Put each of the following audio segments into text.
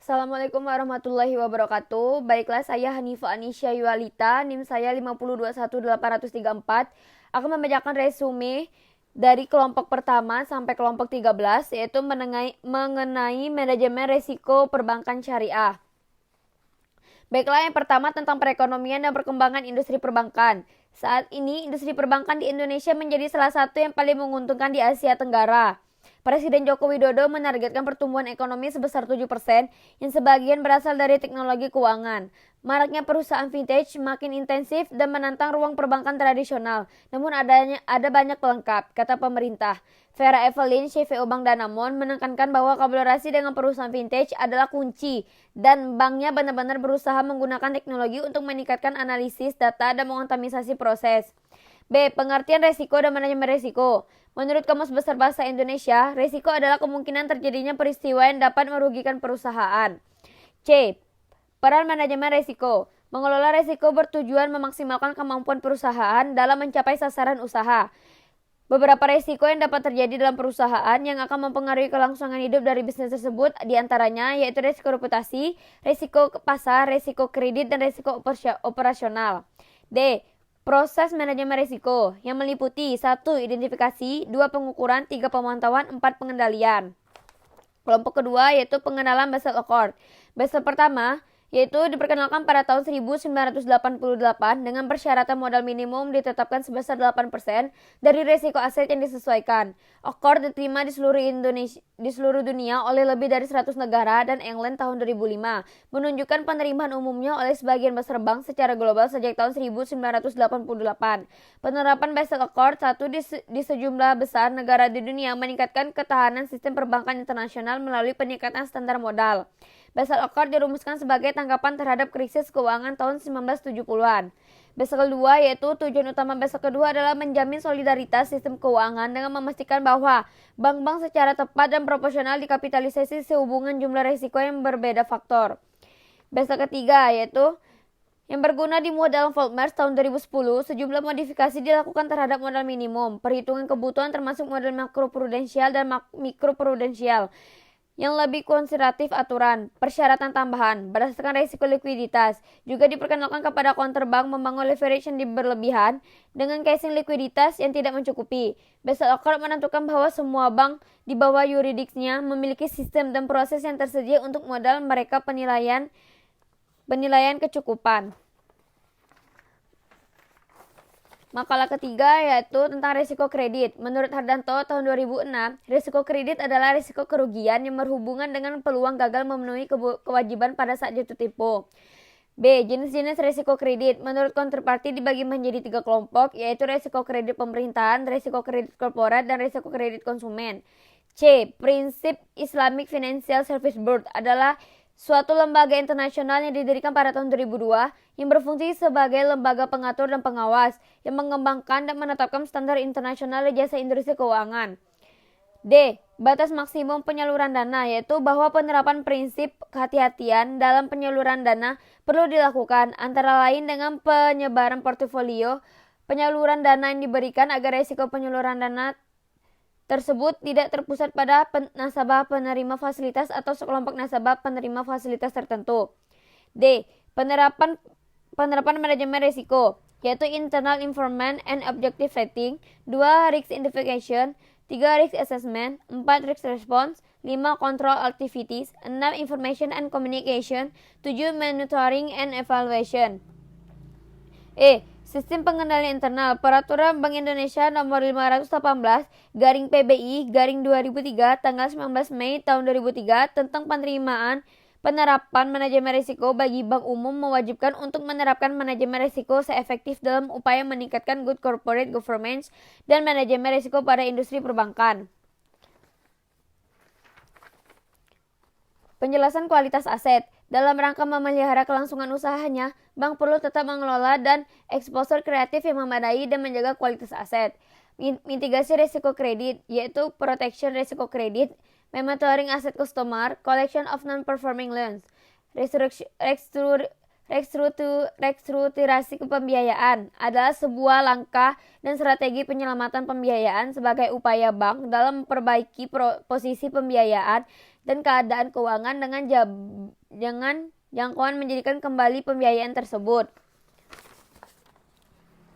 Assalamualaikum warahmatullahi wabarakatuh. Baiklah, saya Hanifah Anisya Yualita, NIM saya 5021834. Akan membacakan resume dari kelompok pertama sampai kelompok 13, yaitu mengenai manajemen risiko perbankan syariah. Baiklah, yang pertama tentang perekonomian dan perkembangan industri perbankan. Saat ini, industri perbankan di Indonesia menjadi salah satu yang paling menguntungkan di Asia Tenggara. Presiden Joko Widodo menargetkan pertumbuhan ekonomi sebesar 7%, yang sebagian berasal dari teknologi keuangan. Maraknya perusahaan vintage makin intensif dan menantang ruang perbankan tradisional, namun ada banyak pelengkap, kata pemerintah. Vera Evelyn, CFO Bank Danamon, menekankan bahwa kolaborasi dengan perusahaan vintage adalah kunci dan banknya benar-benar berusaha menggunakan teknologi untuk meningkatkan analisis data dan mengotomisasi proses. B. Pengertian resiko dan manajemen resiko. Menurut Kamus Besar Bahasa Indonesia, resiko adalah kemungkinan terjadinya peristiwa yang dapat merugikan perusahaan. C. Peran manajemen resiko. Mengelola resiko bertujuan memaksimalkan kemampuan perusahaan dalam mencapai sasaran usaha. Beberapa resiko yang dapat terjadi dalam perusahaan yang akan mempengaruhi kelangsungan hidup dari bisnis tersebut diantaranya yaitu resiko reputasi, resiko pasar, resiko kredit, dan resiko operasional. D. Proses manajemen risiko yang meliputi 1. Identifikasi, 2. Pengukuran, 3. Pemantauan, 4. Pengendalian. Kelompok kedua yaitu pengenalan Basel Accord. Basel pertama yaitu diperkenalkan pada tahun 1988 dengan persyaratan modal minimum ditetapkan sebesar 8% dari risiko aset yang disesuaikan. Accord diterima di seluruh dunia oleh lebih dari 100 negara dan England tahun 2005, menunjukkan penerimaan umumnya oleh sebagian besar bank secara global sejak tahun 1988. Penerapan Basel Accord 1 di sejumlah besar negara di dunia meningkatkan ketahanan sistem perbankan internasional melalui peningkatan standar modal. Basel Accord dirumuskan sebagai tanggapan terhadap krisis keuangan tahun 1970-an. Basel kedua yaitu tujuan utama Basel kedua adalah menjamin solidaritas sistem keuangan dengan memastikan bahwa bank-bank secara tepat dan proporsional dikapitalisasi sehubungan jumlah risiko yang berbeda faktor. Basel ketiga yaitu yang berguna dimuat dalam Volckmers tahun 2010, sejumlah modifikasi dilakukan terhadap modal minimum, perhitungan kebutuhan termasuk modal makroprudensial dan mikroprudensial, yang lebih konservatif aturan, persyaratan tambahan, berdasarkan risiko likuiditas, juga diperkenalkan kepada counterbank membangun leverage yang berlebihan dengan casing likuiditas yang tidak mencukupi. Basel Accord menentukan bahwa semua bank di bawah yurisdiksinya memiliki sistem dan proses yang tersedia untuk modal mereka penilaian kecukupan. Makalah ketiga yaitu tentang risiko kredit. Menurut Hardanto tahun 2006, risiko kredit adalah risiko kerugian yang berhubungan dengan peluang gagal memenuhi kewajiban pada saat jatuh tempo. B. Jenis-jenis risiko kredit. Menurut Counterparty dibagi menjadi 3 kelompok, yaitu risiko kredit pemerintahan, risiko kredit korporat, dan risiko kredit konsumen. C. Prinsip Islamic Financial Service Board adalah suatu lembaga internasional yang didirikan pada tahun 2002 yang berfungsi sebagai lembaga pengatur dan pengawas yang mengembangkan dan menetapkan standar internasional jasa industri keuangan. D. Batas maksimum penyaluran dana yaitu bahwa penerapan prinsip kehati-hatian dalam penyaluran dana perlu dilakukan antara lain dengan penyebaran portofolio penyaluran dana yang diberikan agar risiko penyaluran dana tersebut tidak terpusat pada nasabah penerima fasilitas atau sekelompok nasabah penerima fasilitas tertentu. D. Penerapan manajemen risiko, yaitu internal information and objective setting, 2. Risk identification, 3. Risk assessment, 4. Risk response, 5. Control activities, 6. Information and communication, 7. Monitoring and evaluation. E. Sistem pengendalian internal. Peraturan Bank Indonesia Nomor 518/PBI/2003 tanggal 19 Mei tahun 2003 tentang penerapan manajemen risiko bagi bank umum mewajibkan untuk menerapkan manajemen risiko seefektif dalam upaya meningkatkan good corporate governance dan manajemen risiko pada industri perbankan. Penjelasan kualitas aset. Dalam rangka memelihara kelangsungan usahanya, bank perlu tetap mengelola dan eksposur kreatif yang memadai dan menjaga kualitas aset. Mitigasi risiko kredit, yaitu protection risiko kredit, monitoring aset customer, collection of non-performing loans, restrukturasi pembiayaan adalah sebuah langkah dan strategi penyelamatan pembiayaan sebagai upaya bank dalam memperbaiki posisi pembiayaan dan keadaan keuangan dengan jangkauan menjadikan kembali pembiayaan tersebut.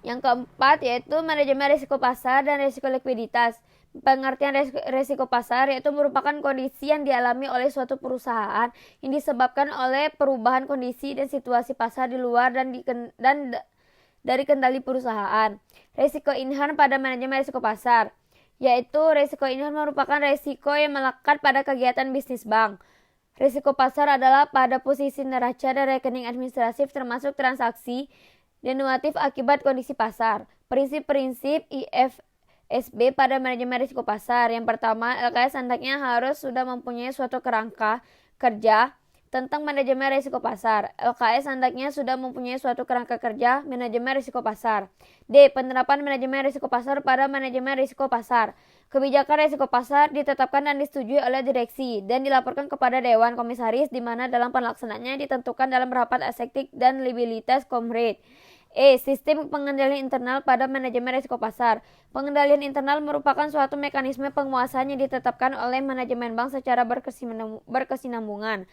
Yang keempat yaitu manajemen risiko pasar dan risiko likuiditas. Pengertian risiko pasar yaitu merupakan kondisi yang dialami oleh suatu perusahaan yang disebabkan oleh perubahan kondisi dan situasi pasar di luar dan dari kendali perusahaan. Risiko inherent pada manajemen risiko pasar yaitu risiko inherent merupakan risiko yang melekat pada kegiatan bisnis bank. Risiko pasar adalah pada posisi neraca dan rekening administratif termasuk transaksi derivatif akibat kondisi pasar. Prinsip-prinsip IFSB pada manajemen risiko pasar. Yang pertama, LKS hendaknya harus sudah mempunyai suatu kerangka kerja tentang manajemen risiko pasar. LKS hendaknya sudah mempunyai suatu kerangka kerja manajemen risiko pasar. D. Penerapan manajemen risiko pasar pada manajemen risiko pasar. Kebijakan risiko pasar ditetapkan dan disetujui oleh direksi dan dilaporkan kepada Dewan Komisaris di mana dalam pelaksanaannya ditentukan dalam rapat eksekutif dan liabilitas komrade. Sistem pengendalian internal pada manajemen risiko pasar. Pengendalian internal merupakan suatu mekanisme penguasaan yang ditetapkan oleh manajemen bank secara berkesinambungan.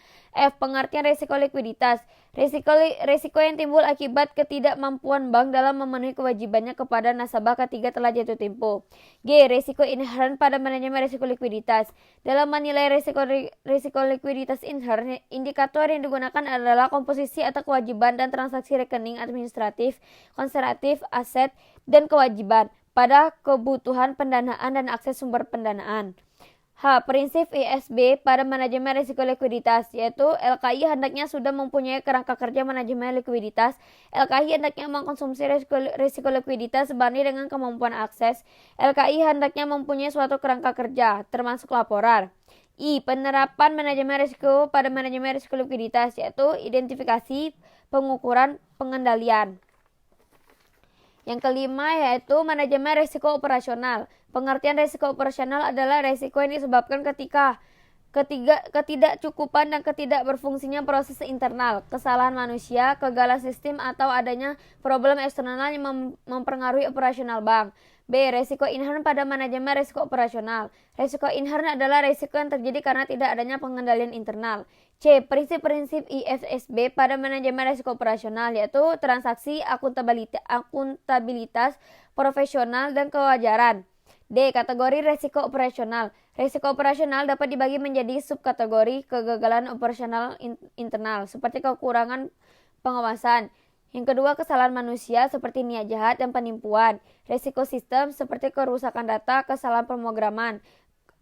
Pengertian risiko likuiditas. Risiko yang timbul akibat ketidakmampuan bank dalam memenuhi kewajibannya kepada nasabah ketika telah jatuh tempo. Risiko inherent pada manajemen risiko likuiditas. Dalam menilai risiko likuiditas inherent, indikator yang digunakan adalah komposisi atau kewajiban dan transaksi rekening administratif, konservatif, aset, dan kewajiban pada kebutuhan pendanaan dan akses sumber pendanaan. Prinsip ISB pada manajemen risiko likuiditas yaitu LKI hendaknya sudah mempunyai kerangka kerja manajemen likuiditas. LKI hendaknya mengkonsumsi risiko likuiditas sebanding dengan kemampuan akses. LKI hendaknya mempunyai suatu kerangka kerja termasuk laporan. Penerapan manajemen risiko pada manajemen risiko likuiditas yaitu identifikasi, pengukuran, pengendalian. Yang kelima yaitu manajemen risiko operasional. Pengertian risiko operasional adalah risiko yang disebabkan ketidakcukupan dan ketidakberfungsinya proses internal, kesalahan manusia, kegagalan sistem atau adanya problem eksternal yang mempengaruhi operasional bank. Risiko inherent pada manajemen risiko operasional. Risiko inherent adalah risiko yang terjadi karena tidak adanya pengendalian internal. Prinsip-prinsip IFSB pada manajemen risiko operasional yaitu transaksi, akuntabilitas, profesional, dan kewajaran. Kategori risiko operasional. Risiko operasional dapat dibagi menjadi subkategori kegagalan operasional internal seperti kekurangan pengawasan. Yang kedua, kesalahan manusia seperti niat jahat dan penipuan. Risiko sistem seperti kerusakan data, kesalahan pemrograman.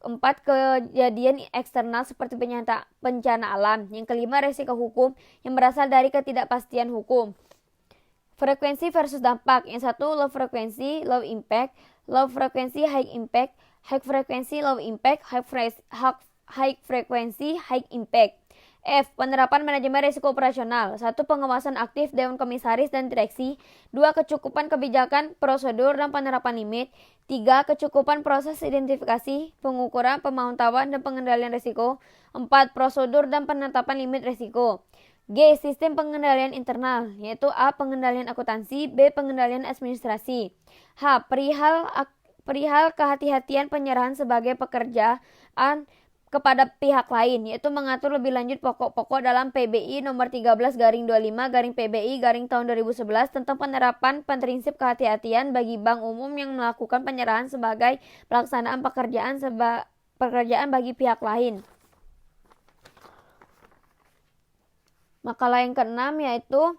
4. Kejadian eksternal seperti bencana alam. Yang kelima, risiko hukum yang berasal dari ketidakpastian hukum. Frekuensi versus dampak. Yang satu, low frequency, low impact. Low frequency, high impact. High frequency, low impact. High frequency, high impact. Penerapan manajemen risiko operasional. 1. Pengawasan aktif Dewan Komisaris dan Direksi. 2. Kecukupan kebijakan, prosedur, dan penerapan limit. 3. Kecukupan proses identifikasi, pengukuran, pemantauan, dan pengendalian risiko. 4. Prosedur dan penetapan limit risiko. Sistem pengendalian internal, yaitu A. Pengendalian akuntansi, B. Pengendalian administrasi. Perihal kehati-hatian penyerahan sebagai pekerjaan kepada pihak lain, yaitu mengatur lebih lanjut pokok-pokok dalam PBI nomor 13/25/PBI/tahun 2011 tentang penerapan prinsip kehati-hatian bagi bank umum yang melakukan penyerahan sebagai pelaksanaan pekerjaan bagi pihak lain. Makalah yang keenam yaitu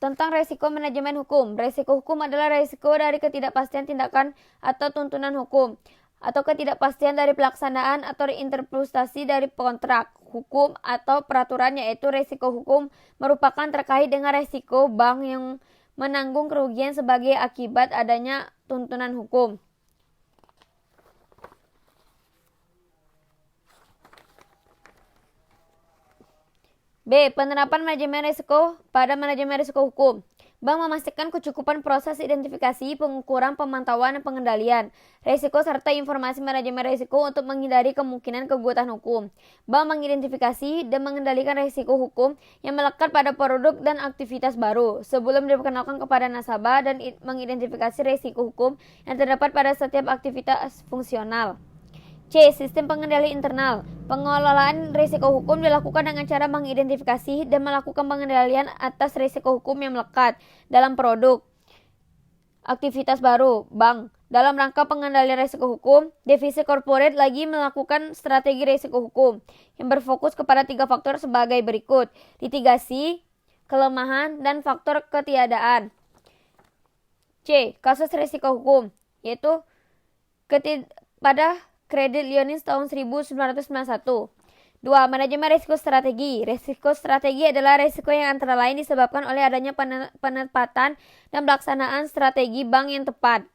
tentang resiko manajemen hukum. Resiko hukum adalah resiko dari ketidakpastian tindakan atau tuntunan hukum, atau ketidakpastian dari pelaksanaan atau interpretasi dari kontrak, hukum, atau peraturan, yaitu resiko hukum merupakan terkait dengan resiko bank yang menanggung kerugian sebagai akibat adanya tuntunan hukum. Penerapan manajemen risiko pada manajemen risiko hukum. Bank memastikan kecukupan proses identifikasi, pengukuran, pemantauan, dan pengendalian risiko serta informasi manajemen risiko untuk menghindari kemungkinan keguguran hukum. Bank mengidentifikasi dan mengendalikan risiko hukum yang melekat pada produk dan aktivitas baru sebelum diperkenalkan kepada nasabah dan mengidentifikasi risiko hukum yang terdapat pada setiap aktivitas fungsional. C. Sistem pengendali internal. Pengelolaan risiko hukum dilakukan dengan cara mengidentifikasi dan melakukan pengendalian atas risiko hukum yang melekat dalam produk, aktivitas baru, bank. Dalam rangka pengendalian risiko hukum, divisi corporate lagi melakukan strategi risiko hukum yang berfokus kepada 3 faktor sebagai berikut: litigasi, kelemahan, dan faktor ketiadaan. C. Kasus risiko hukum, yaitu pada kredit Lyonins tahun 1991. 2. Manajemen risiko strategi. Risiko strategi adalah risiko yang antara lain disebabkan oleh adanya penempatan dan pelaksanaan strategi bank yang tepat.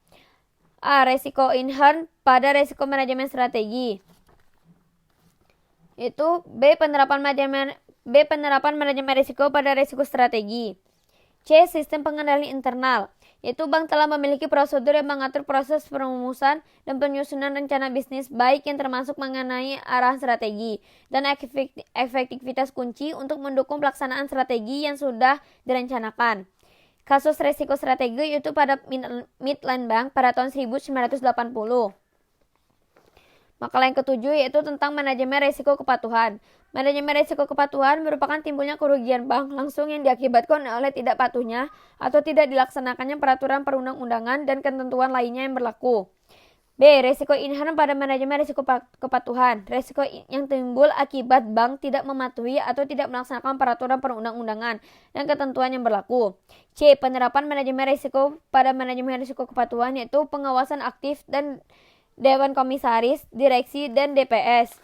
A. Risiko inherent pada risiko manajemen strategi. Itu B. Penerapan manajemen risiko pada risiko strategi. C. Sistem pengendali internal, yaitu bank telah memiliki prosedur yang mengatur proses perumusan dan penyusunan rencana bisnis baik yang termasuk mengenai arahan strategi dan efektivitas kunci untuk mendukung pelaksanaan strategi yang sudah direncanakan. Kasus risiko strategi yaitu pada Midland Bank pada tahun 1980. Makalah yang ketujuh yaitu tentang manajemen risiko kepatuhan. Manajemen risiko kepatuhan merupakan timbulnya kerugian bank langsung yang diakibatkan oleh tidak patuhnya atau tidak dilaksanakannya peraturan perundang-undangan dan ketentuan lainnya yang berlaku. B. Risiko inherent pada manajemen risiko kepatuhan. Risiko yang timbul akibat bank tidak mematuhi atau tidak melaksanakan peraturan perundang-undangan dan ketentuan yang berlaku. C. Penerapan manajemen risiko pada manajemen risiko kepatuhan yaitu pengawasan aktif dan Dewan Komisaris, Direksi, dan DPS.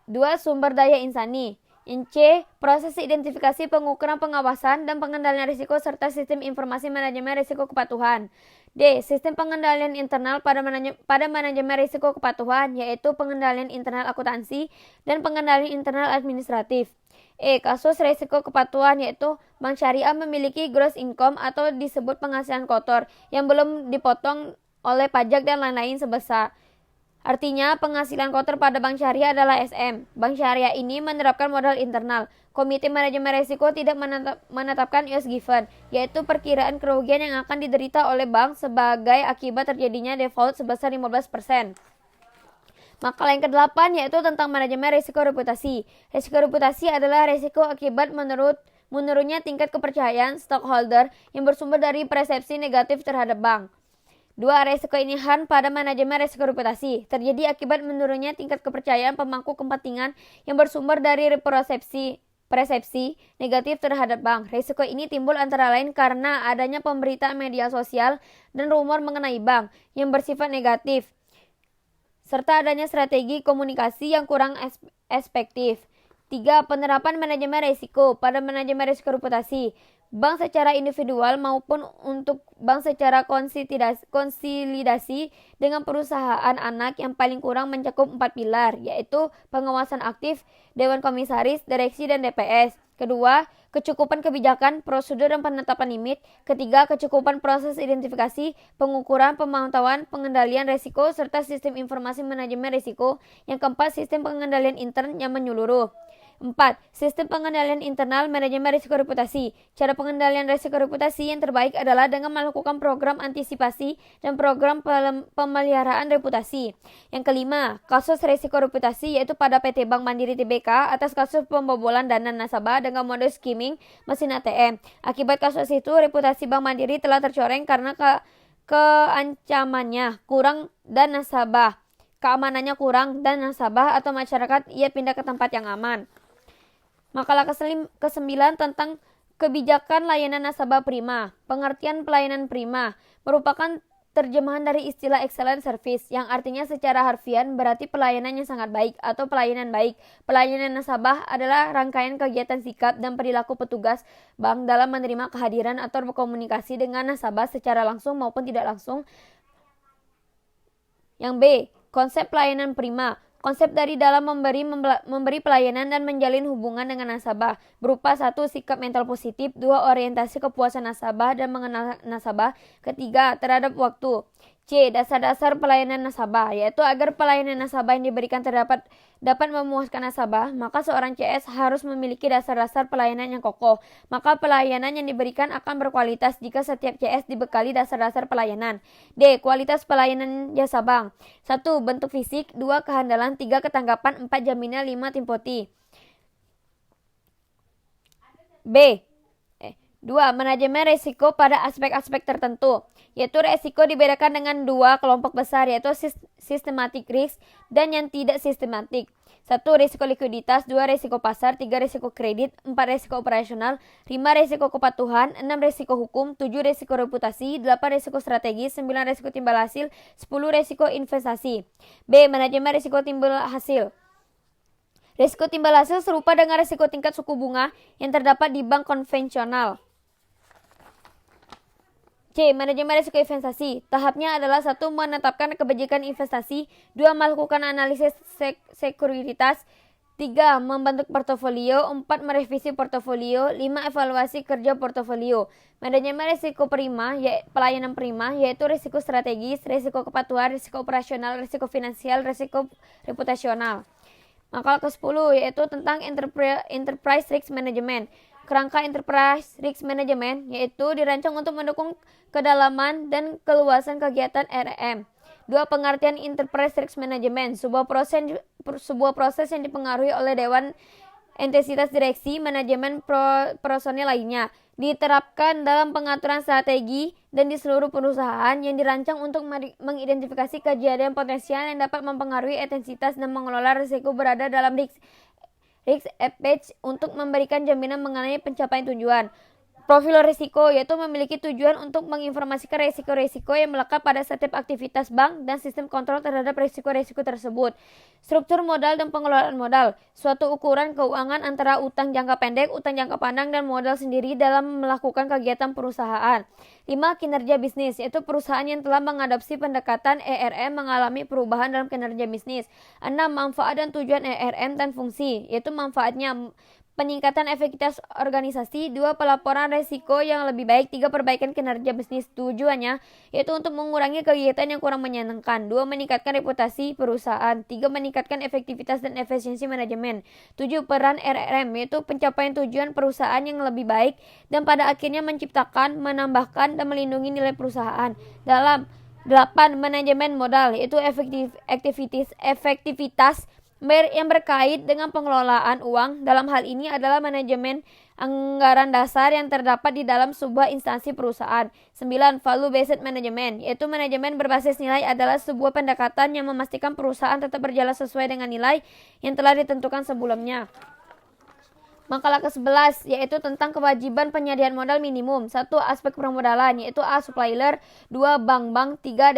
2. Sumber daya insani. C. Proses identifikasi, pengukuran, pengawasan, dan pengendalian risiko serta sistem informasi manajemen risiko kepatuhan. D. Sistem pengendalian internal pada manajemen risiko kepatuhan, yaitu pengendalian internal akuntansi dan pengendalian internal administratif. E. Kasus risiko kepatuhan, yaitu bank syariah memiliki gross income atau disebut penghasilan kotor yang belum dipotong oleh pajak dan lain-lain sebesar. Artinya, penghasilan kotor pada bank syariah adalah SM. Bank syariah ini menerapkan modal internal. Komite manajemen risiko tidak menetapkan US given, yaitu perkiraan kerugian yang akan diderita oleh bank sebagai akibat terjadinya default sebesar 15%. Makalah yang ke-8 yaitu tentang manajemen risiko reputasi. Risiko reputasi adalah risiko akibat menurunnya tingkat kepercayaan stockholder yang bersumber dari persepsi negatif terhadap bank. 2. Risiko inherent pada manajemen risiko reputasi terjadi akibat menurunnya tingkat kepercayaan pemangku kepentingan yang bersumber dari persepsi negatif terhadap bank. Risiko ini timbul antara lain karena adanya pemberitaan media sosial dan rumor mengenai bank yang bersifat negatif, serta adanya strategi komunikasi yang kurang efektif. 3. Penerapan manajemen risiko pada manajemen risiko reputasi. Bank secara individual maupun untuk bank secara konsolidasi dengan perusahaan anak yang paling kurang mencakup 4 pilar, yaitu pengawasan aktif, Dewan Komisaris, Direksi, dan DPS. Kedua, kecukupan kebijakan, prosedur, dan penetapan limit. Ketiga, kecukupan proses identifikasi, pengukuran, pemantauan, pengendalian risiko, serta sistem informasi manajemen risiko. Yang keempat, sistem pengendalian intern yang menyeluruh. 4. Sistem pengendalian internal manajemen risiko reputasi. Cara pengendalian risiko reputasi yang terbaik adalah dengan melakukan program antisipasi dan program pemeliharaan reputasi. Yang kelima, kasus risiko reputasi yaitu pada PT Bank Mandiri Tbk atas kasus pembobolan dana nasabah dengan mode skimming mesin ATM. Akibat kasus itu, reputasi Bank Mandiri telah tercoreng karena keamanannya kurang dan nasabah atau masyarakat ia pindah ke tempat yang aman. Makalah ke-9 tentang kebijakan layanan nasabah prima. Pengertian pelayanan prima merupakan terjemahan dari istilah excellent service yang artinya secara harfiah berarti pelayanan yang sangat baik atau pelayanan baik. Pelayanan nasabah adalah rangkaian kegiatan sikap dan perilaku petugas bank dalam menerima kehadiran atau berkomunikasi dengan nasabah secara langsung maupun tidak langsung. Yang B. Konsep pelayanan prima. Konsep dari dalam memberi pelayanan dan menjalin hubungan dengan nasabah berupa 1. Sikap mental positif, 2. Orientasi kepuasan nasabah dan mengenal nasabah, 3. Terhadap waktu. C. Dasar-dasar pelayanan nasabah, yaitu agar pelayanan nasabah yang diberikan terdapat dapat memuaskan nasabah, maka seorang CS harus memiliki dasar-dasar pelayanan yang kokoh. Maka pelayanan yang diberikan akan berkualitas jika setiap CS dibekali dasar-dasar pelayanan. D. Kualitas pelayanan jasa bank. 1. Bentuk fisik. 2. Kehandalan. 3. Ketanggapan. 4. Jaminan. 5. Timpoti. B. 2. Manajemen risiko pada aspek-aspek tertentu, yaitu risiko dibedakan dengan dua kelompok besar, yaitu systematic risk dan yang tidak sistematik. 1. Risiko likuiditas. 2. Risiko pasar. 3. Risiko kredit. 4. Risiko operasional. 5. Risiko kepatuhan. 6. Risiko hukum. 7. Risiko reputasi. 8. Risiko strategis. 9. Risiko timbal hasil. 10. Risiko investasi. B. Manajemen risiko timbal hasil. Risiko timbal hasil serupa dengan risiko tingkat suku bunga yang terdapat di bank konvensional. C. Manajemen risiko investasi. Tahapnya adalah 1. Menetapkan kebijakan investasi. 2. Melakukan analisis sekuritas. 3. Membentuk portofolio. 4. Merevisi portofolio. 5. Evaluasi kerja portofolio. Manajemen risiko prima, pelayanan prima, yaitu risiko strategis, risiko kepatuhan, risiko operasional, risiko finansial, risiko reputasional. Makalah ke-10 yaitu tentang Enterprise Risk Management. Kerangka Enterprise Risk Management yaitu dirancang untuk mendukung kedalaman dan keluasan kegiatan RM. 2. Pengertian Enterprise Risk Management, sebuah proses yang dipengaruhi oleh dewan entitas direksi, manajemen, personil lainnya, diterapkan dalam pengaturan strategi dan di seluruh perusahaan yang dirancang untuk mengidentifikasi kejadian potensial yang dapat mempengaruhi entitas dan mengelola risiko berada dalam risk effect untuk memberikan jaminan mengenai pencapaian tujuan. Profil risiko yaitu memiliki tujuan untuk menginformasikan risiko-risiko yang melekat pada setiap aktivitas bank dan sistem kontrol terhadap risiko-risiko tersebut. Struktur modal dan pengelolaan modal, suatu ukuran keuangan antara utang jangka pendek, utang jangka panjang, dan modal sendiri dalam melakukan kegiatan perusahaan. 5. Kinerja bisnis, yaitu perusahaan yang telah mengadopsi pendekatan ERM mengalami perubahan dalam kinerja bisnis. 6. Manfaat dan tujuan ERM dan fungsi, yaitu manfaatnya peningkatan efektivitas organisasi. 2. Pelaporan risiko yang lebih baik. 3. Perbaikan kinerja bisnis, tujuannya yaitu untuk mengurangi kegiatan yang kurang menyenangkan. 2. Meningkatkan reputasi perusahaan. 3. Meningkatkan efektivitas dan efisiensi manajemen. 7. Peran RRM yaitu pencapaian tujuan perusahaan yang lebih baik dan pada akhirnya menciptakan, menambahkan, dan melindungi nilai perusahaan. 8. Manajemen modal yaitu efektivitas yang berkait dengan pengelolaan uang. Dalam hal ini adalah manajemen anggaran dasar yang terdapat di dalam sebuah instansi perusahaan. 9. Value based management, yaitu manajemen berbasis nilai adalah sebuah pendekatan yang memastikan perusahaan tetap berjalan sesuai dengan nilai yang telah ditentukan sebelumnya. Makalah ke-11 yaitu tentang kewajiban penyediaan modal minimum. 1. Aspek permodalan yaitu A. Supplier. 2. Bank-bank. 3.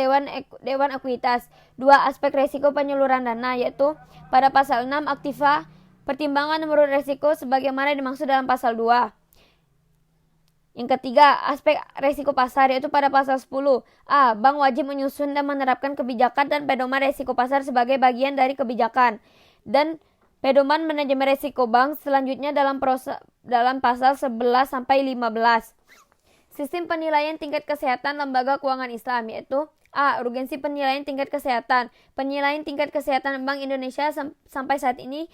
Dewan ekuitas. 2. Aspek risiko penyaluran dana yaitu pada pasal 6 aktiva pertimbangan menurut risiko sebagaimana dimaksud dalam pasal 2. Yang ketiga, aspek risiko pasar yaitu pada pasal 10. A. Bank wajib menyusun dan menerapkan kebijakan dan pedoman risiko pasar sebagai bagian dari kebijakan dan pedoman manajemen risiko bank selanjutnya dalam pasal 11 sampai 15. Sistem penilaian tingkat kesehatan lembaga keuangan Islam yaitu A. Urgensi penilaian tingkat kesehatan. Penilaian tingkat kesehatan Bank Indonesia sampai saat ini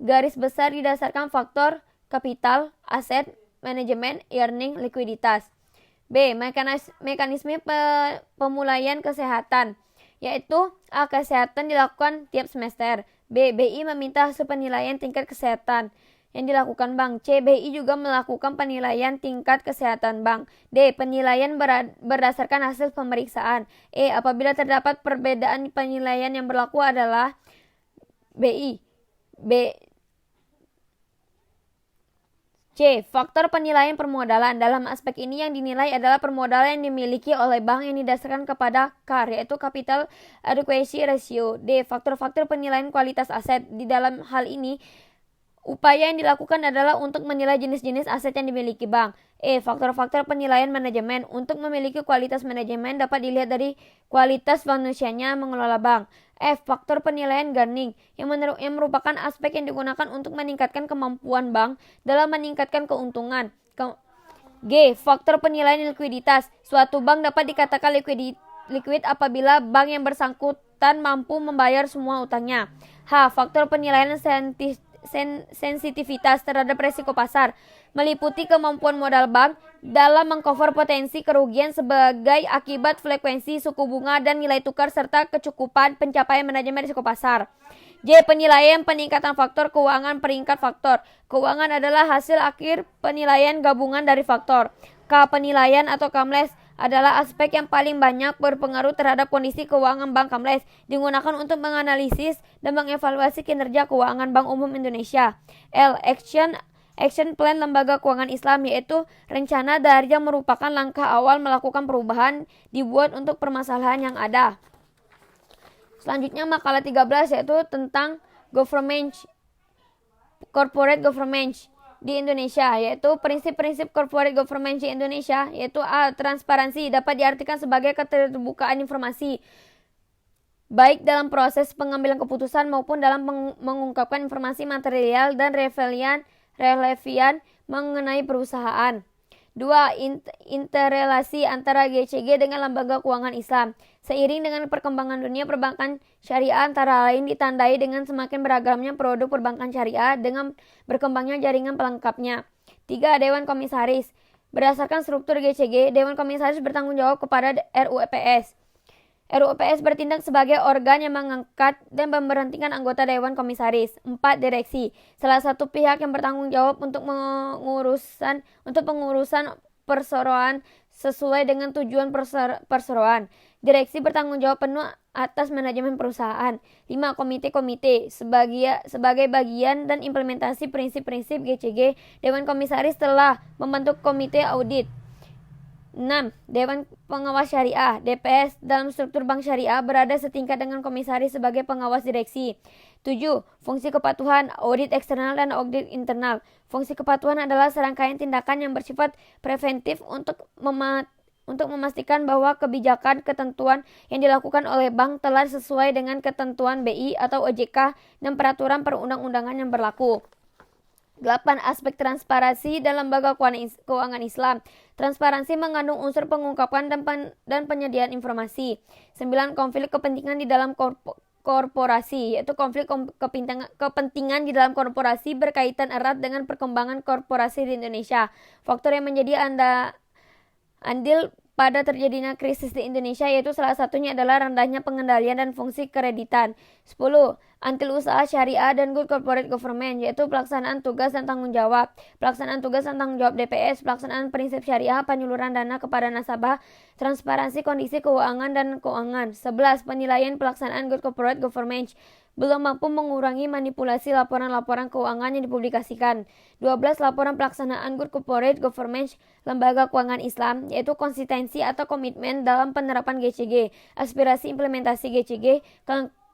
garis besar didasarkan faktor kapital, aset, manajemen, earning, likuiditas. B. Mekanisme pemulaian kesehatan yaitu A. Kesehatan dilakukan tiap semester. B. BI meminta hasil penilaian tingkat kesehatan yang dilakukan bank. C. BI juga melakukan penilaian tingkat kesehatan bank. D. Penilaian berdasarkan hasil pemeriksaan. E. Apabila terdapat perbedaan penilaian yang berlaku adalah BI. C. Faktor penilaian permodalan. Dalam aspek ini yang dinilai adalah permodalan yang dimiliki oleh bank yang didasarkan kepada CAR, yaitu Capital Adequacy Ratio. D. Faktor-faktor penilaian kualitas aset. Di dalam hal ini, upaya yang dilakukan adalah untuk menilai jenis-jenis aset yang dimiliki bank. E. Faktor-faktor penilaian manajemen. Untuk memiliki kualitas manajemen dapat dilihat dari kualitas manusianya mengelola bank. F. Faktor penilaian Gardner yang merupakan aspek yang digunakan untuk meningkatkan kemampuan bank dalam meningkatkan keuntungan. G. Faktor penilaian likuiditas. Suatu bank dapat dikatakan liquid apabila bank yang bersangkutan bersangkutan mampu membayar semua utangnya. H. Faktor penilaian sensitivitas terhadap resiko pasar meliputi kemampuan modal bank dalam mengcover potensi kerugian sebagai akibat frekuensi suku bunga dan nilai tukar serta kecukupan pencapaian manajemen risiko pasar. J. Penilaian peningkatan faktor keuangan peringkat faktor. Keuangan adalah hasil akhir penilaian gabungan dari faktor. K. Penilaian atau Kamles adalah aspek yang paling banyak berpengaruh terhadap kondisi keuangan Bank Kamles, digunakan untuk menganalisis dan mengevaluasi kinerja keuangan Bank Umum Indonesia. L. Action Plan Lembaga Keuangan Islam, yaitu rencana dari yang merupakan langkah awal melakukan perubahan dibuat untuk permasalahan yang ada. Selanjutnya makalah 13 yaitu tentang corporate governance di Indonesia, yaitu prinsip-prinsip corporate governance di Indonesia, yaitu A. Transparansi dapat diartikan sebagai keterbukaan informasi baik dalam proses pengambilan keputusan maupun dalam mengungkapkan informasi material dan relevan mengenai perusahaan. 2. Interrelasi antara GCG dengan lembaga keuangan Islam. Seiring dengan perkembangan dunia perbankan syariah antara lain ditandai dengan semakin beragamnya produk perbankan syariah dengan berkembangnya jaringan pelengkapnya. 3. Dewan Komisaris. Berdasarkan struktur GCG, Dewan Komisaris bertanggung jawab kepada RUEPS. RUEPS bertindak sebagai organ yang mengangkat dan memberhentikan anggota Dewan Komisaris. 4. Direksi. Salah satu pihak yang bertanggung jawab untuk pengurusan perseroan sesuai dengan tujuan perseroan. Direksi bertanggung jawab penuh atas manajemen perusahaan. 5. Komite-komite. Sebagai bagian dan implementasi prinsip-prinsip GCG, Dewan Komisaris telah membentuk komite audit. 6. Dewan Pengawas Syariah (DPS) dalam struktur bank syariah berada setingkat dengan komisaris sebagai pengawas direksi. 7. Fungsi kepatuhan, audit eksternal dan audit internal. Fungsi kepatuhan adalah serangkaian tindakan yang bersifat preventif untuk memastikan bahwa kebijakan ketentuan yang dilakukan oleh bank telah sesuai dengan ketentuan BI atau OJK dan peraturan perundang-undangan yang berlaku. 8. Aspek transparansi dalam lembaga keuangan Islam. Transparansi mengandung unsur pengungkapan dan penyediaan informasi. 9. Konflik kepentingan di dalam korporasi, yaitu konflik kepentingan di dalam korporasi berkaitan erat dengan perkembangan korporasi di Indonesia. Faktor yang menjadi andil pada terjadinya krisis di Indonesia yaitu salah satunya adalah rendahnya pengendalian dan fungsi kreditan. 10. Antil usaha syariah dan good corporate government, yaitu pelaksanaan tugas dan tanggung jawab. Pelaksanaan tugas dan tanggung jawab DPS, pelaksanaan prinsip syariah, penyuluran dana kepada nasabah, transparansi kondisi keuangan dan keuangan. 11. Penilaian pelaksanaan good corporate government. Belum mampu mengurangi manipulasi laporan-laporan keuangan yang dipublikasikan. 12. Laporan pelaksanaan good corporate government lembaga keuangan Islam, yaitu konsistensi atau komitmen dalam penerapan GCG, aspirasi implementasi GCG,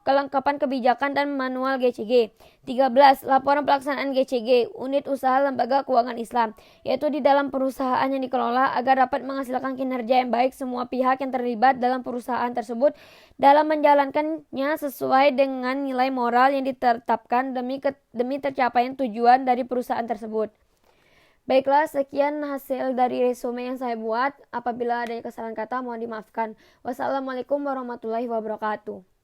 kelengkapan kebijakan dan manual GCG. 13. Laporan pelaksanaan GCG, unit usaha lembaga keuangan Islam, yaitu di dalam perusahaan yang dikelola agar dapat menghasilkan kinerja yang baik semua pihak yang terlibat dalam perusahaan tersebut dalam menjalankannya sesuai dengan nilai moral yang ditetapkan demi tercapaian tujuan dari perusahaan tersebut. Baiklah, sekian hasil dari resume yang saya buat. Apabila ada kesalahan kata mohon dimaafkan. Wassalamualaikum warahmatullahi wabarakatuh.